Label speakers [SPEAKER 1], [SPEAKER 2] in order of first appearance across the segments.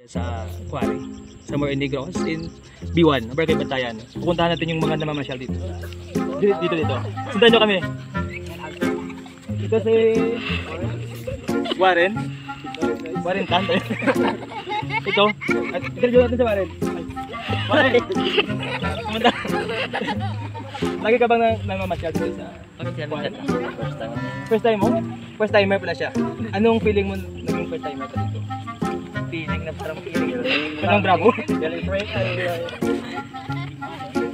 [SPEAKER 1] Sa quarry, sa More Negros in B1, Barangay Bantayan. Pupuntahan natin yung mga namamasyal dito. Dito. Sundan nyo kami. Ito si Warren. Warren Tante. Ito. At interview natin si Warren. Warren! Pumunta. Lagi ka bang namamasyal dito sa quarry? First time mo? First timer pala siya. Anong feeling mo naging first timer ka dito?
[SPEAKER 2] Feeling na parang feeling.
[SPEAKER 1] Parang bravo.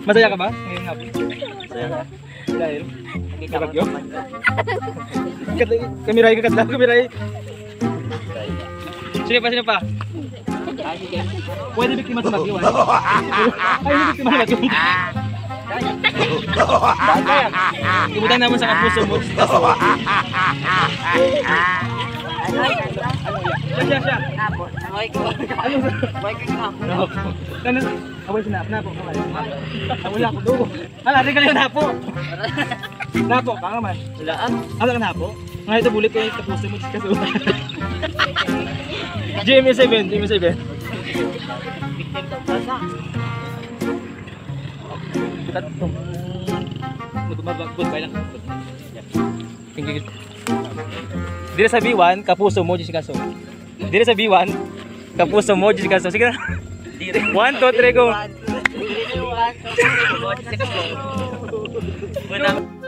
[SPEAKER 1] Masaya ka ba? Ngayon hapon.
[SPEAKER 2] Masaya.
[SPEAKER 1] Dahil? Nabagyo? Kamiray ka katla. Kamiray. Sino pa? Pwede biktima sa bagyo. Ay, hindi biktima sa bagyo. Ibutan naman sa kapuso mo. Siya.
[SPEAKER 2] Napo. Away ko.
[SPEAKER 1] Ano?
[SPEAKER 2] Away ko napo.
[SPEAKER 1] Ano? Away si Napo. Wala ko doon. Hala, rin ka lang Napo. Napo, ka nga man.
[SPEAKER 2] Walaan.
[SPEAKER 1] Ano ka Napo? Nga ito bulit ko yung kapuso mo. GMA7.
[SPEAKER 2] Victim to plaza.
[SPEAKER 1] Kita ito. Goodbye lang. Thank you. Dito sa B1, kapuso mo, Jessica So. Dito sa B1, kapuso mo, Jessica So. Sige na. 1, 2, 3, go.
[SPEAKER 2] 1, 2, 3, 1, 2, 3, 1, 2, 3, 1.